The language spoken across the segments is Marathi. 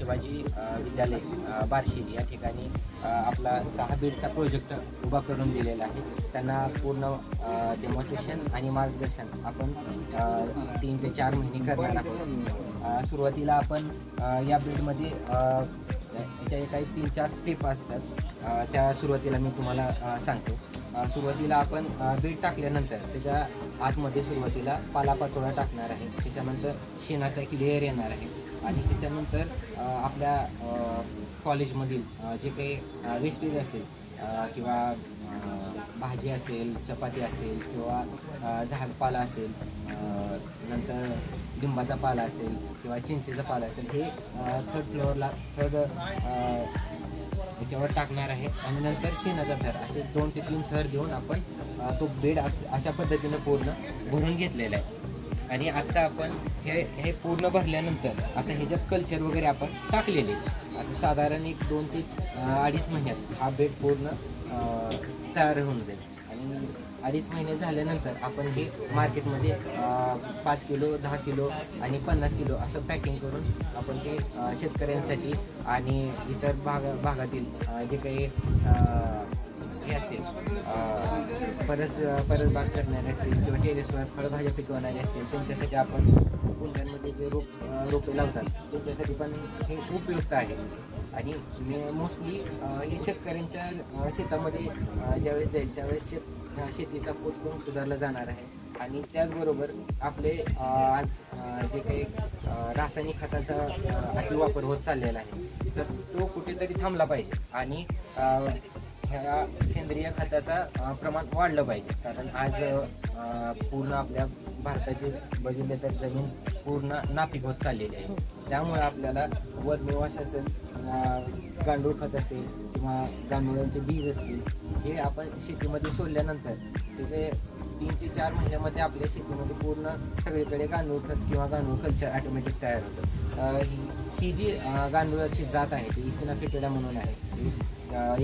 शिवाजी विद्यालय बार्शी या ठिकाणी आपला 6 बेडचा प्रोजेक्ट उभा करून दिलेला आहे. त्यांना पूर्ण डेमॉन्स्ट्रेशन आणि मार्गदर्शन आपण 3 ते 4 महिने करणार आहोत. सुरुवातीला आपण या बेडमध्ये याच्या काही 3-4 स्टेप असतात, त्या सुरुवातीला मी तुम्हाला सांगतो. सुरुवातीला आपण बेड टाकल्यानंतर त्याच्या आतमध्ये सुरुवातीला पालापाचोळा टाकणार आहे. त्याच्यानंतर शेणाचा एक लेअर येणार आहे आणि त्याच्यानंतर आपल्या कॉलेजमधील जे काही वेस्टेज असेल किंवा भाजी असेल, चपाती असेल किंवा झाडपाला असेल, नंतर लिंबाचा पाला असेल किंवा चिंचेचा पाला असेल, हे थर्ड फ्लोअरला याच्यावर टाकणार आहे. आणि नंतर शेणाचा थर, असे 2 ते 3 थर देऊन आपण तो बेड अशा पद्धतीनं पूर्ण भरून घेतलेला आहे. आणि आता आपण हे पूर्ण भरल्यानंतर आता ह्याच्यात कल्चर वगैरे आपण टाकलेले. आता साधारण 1-2 ते 2.5 महिन्यात हा बेड पूर्ण तयार होऊन जाईल. आणि 2.5 महिने झाल्यानंतर आपण हे मार्केटमध्ये 5 किलो, 10 किलो आणि 50 किलो असं पॅकिंग करून आपण ते शेतकऱ्यांसाठी आणि इतर भागातील जे काही हे असतील, परसबाग करणारे असतील किंवा टेरेसवर फळभाज्या पिकवणारे असतील, त्यांच्यासाठी आपण कुंड्यांमध्ये जे रोपे लावतात त्यांच्यासाठी पण हे उपयुक्त आहे. आणि मोस्टली हे शेतकऱ्यांच्या शेतामध्ये ज्यावेळेस जाईल त्यावेळेस शेतीचा पोत पण सुधारला जाणार आहे. आणि त्याचबरोबर आपले आज जे काही रासायनिक खताचा अतिवापर होत चाललेला आहे, तर तो कुठेतरी थांबला पाहिजे आणि ह्या सेंद्रिय खताचा प्रमाण वाढलं पाहिजे. कारण आज पूर्ण आपल्या भारताचे बघितले तर जमीन पूर्ण नापीक होत चाललेली आहे. त्यामुळे आपल्याला वर्मीवॉश असेल, गांडूळ खत असेल किंवा गांडुळांचे बीज असतील, हे आपण शेतीमध्ये सोडल्यानंतर त्याचे 3 ते 4 महिन्यामध्ये आपल्या शेतीमध्ये पूर्ण सगळीकडे गांडूळ खत किंवा गांडूळ कल्चर ऑटोमॅटिक तयार होतं. ही जी गांडुळाची जात आहे ती इसिना फेटेडा म्हणून आहे.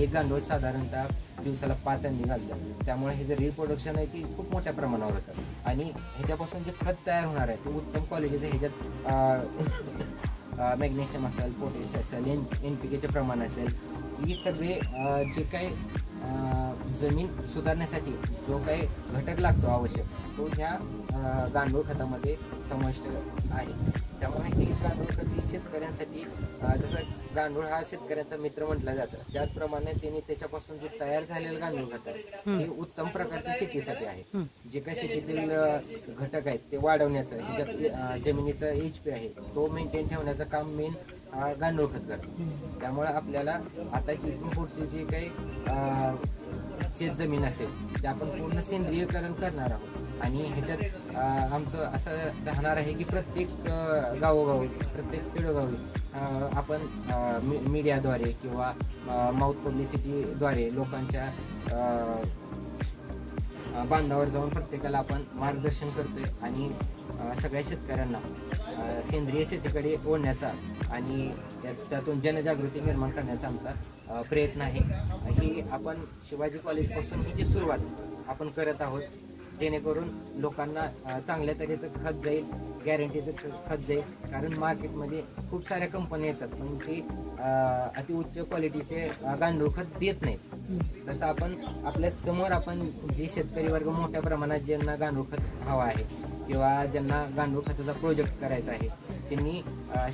एक गांडूळ साधारणतः दिवसाला 5 अंडी घालतात. त्यामुळे हे जे रिप्रोडक्शन आहे ती खूप मोठ्या प्रमाणावर होतं. आणि ह्याच्यापासून जे खत तयार होणार आहे ते उत्तम क्वालिटीचं, ह्याच्यात मॅग्नेशियम असेल, पोटॅश असेल, NPK प्रमाण असेल, ही सगळे जे काही जमीन सुधारण्यासाठी जो काही घटक लागतो आवश्यक, तो ह्या गांडूळ खतामध्ये समाविष्ट आहे. त्यामुळे हे गांडूळ खत ही शेतकऱ्यांसाठी, जसं गांडूळ हा शेतकऱ्यांचा मित्र म्हटला जातं, त्याचप्रमाणे त्यांनी त्याच्यापासून जे तयार झालेलं गांडूळ खत आहे हे उत्तम प्रकारच्या शेतीसाठी आहे. जे काही शेतीतील घटक आहेत ते वाढवण्याचं, ह्याच्यात जमिनीचा HP आहे तो मेंटेन ठेवण्याचं काम मेन गांडूळ खत करतो. त्यामुळे आपल्याला आताची इथून पुढची जी काही शेत जमीन असेल ते आपण पूर्ण सेंद्रियकरण करणार आहोत. आणि ह्याच्यात आमचं असं राहणार आहे की प्रत्येक गावोगावी, प्रत्येक खेडोगावी आपण मीडियाद्वारे किंवा माउथ पब्लिसिटीद्वारे लोकांच्या बांधावर जाऊन प्रत्येकाला आपण मार्गदर्शन करतोय आणि सगळ्या शेतकऱ्यांना सेंद्रिय शेतीकडे ओढण्याचा आणि त्यातून जनजागृती निर्माण करण्याचा आमचा प्रयत्न आहे. ही आपण शिवाजी कॉलेजपासून ही जी सुरुवात आपण करत आहोत, जेणेकरून लोकांना चांगल्या तऱ्हेचं खत जाईल, गॅरंटीचं खत जाईल. कारण मार्केटमध्ये खूप साऱ्या कंपन्या येतात पण ते अतिउच्च क्वालिटीचे गांडूळ खत देत नाहीत. तसं आपण आपल्या समोर आपण जे शेतकरी वर्ग मोठ्या प्रमाणात ज्यांना गांडूळ खत हवा आहे किंवा ज्यांना गांडूळ खताचा प्रोजेक्ट करायचा आहे, त्यांनी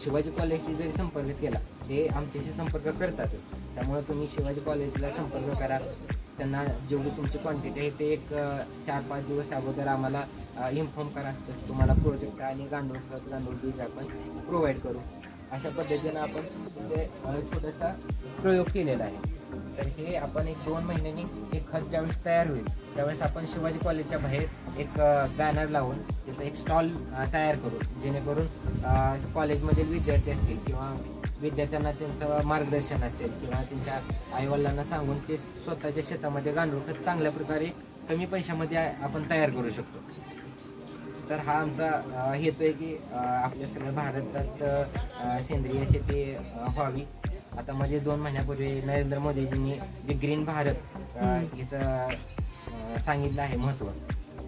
शिवाजी कॉलेजशी जरी संपर्क केला ते आमच्याशी संपर्क करतातच. त्यामुळे तुम्ही शिवाजी कॉलेजला संपर्क करा. त्यांना जेवढी तुमची क्वांटिटी आहे ते एक 4-5 दिवस अगोदर आम्हाला इन्फॉर्म करा. तसं तुम्हाला प्रोजेक्ट आणि गांडूळ खत, गांडूळ बीज आपण प्रोव्हाइड करू. अशा पद्धतीनं आपण ते छोटासा प्रयोग केलेला आहे. तर हे आपण 1-2 महिन्यांनी हे खत ज्यावेळेस तयार होईल त्यावेळेस आपण शिवाजी कॉलेजच्या बाहेर एक बॅनर लावून तिथं एक स्टॉल तयार करू, जेणेकरून कॉलेजमधील विद्यार्थी असतील किंवा विद्यार्थ्यांना त्यांचं मार्गदर्शन असेल किंवा त्यांच्या आईवडिलांना सांगून ते स्वतःच्या शेतामध्ये गांडूळ खत चांगल्या प्रकारे कमी पैशामध्ये आपण तयार करू शकतो. तर हा आमचा हेतू आहे की आपल्या सगळ्या भारतात सेंद्रिय शेती व्हावी. आता मध्ये 2 महिन्यापूर्वी नरेंद्र मोदीजींनी जे ग्रीन भारत याचं सांगितलं आहे महत्त्व,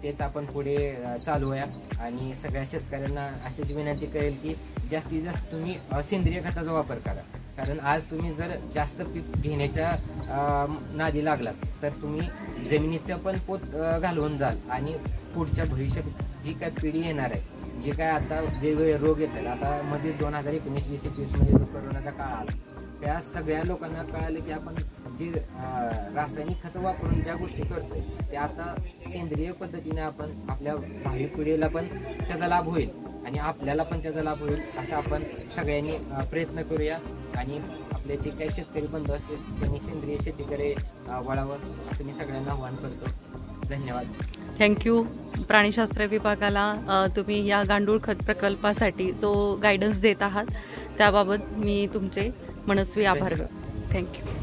तेच आपण पुढे चालवूया आणि सगळ्या शेतकऱ्यांना अशीच विनंती करेल की जास्तीत जास्त तुम्ही सेंद्रिय खताचा वापर करा. कारण आज तुम्ही जर जास्त पीक घेण्याच्या नादी लागलात तर तुम्ही जमिनीचं पण पोत घालवून जाल आणि पुढच्या भविष्यात जी काय पिढी येणार आहे, जे काय आता वेगवेगळे रोग येतात, आता मध्ये 2019-2021 मध्ये जो कोरोनाचा काळ आला, त्या सगळ्या लोकांना कळालं की आपण जे रासायनिक खतं वापरून ज्या गोष्टी करतोय त्या आता सेंद्रिय पद्धतीने आपण आपल्या भावी पिढीला पण त्याचा लाभ होईल आणि आपल्याला पण त्याचा लाभ होईल असं आपण सगळ्यांनी प्रयत्न करूया आणि आपले जे काही शेतकरी बंधू असतील त्यांनी सेंद्रिय शेतीकडे वळावं असं मी सगळ्यांना आवाहन करतो. धन्यवाद. थँक्यू. प्राणीशास्त्र विभागाला तुम्ही या गांडूळ खत प्रकल्पासाठी जो गायडन्स देत आहात त्याबाबत मी तुमचे मनस्वी आभार. थँक्यू.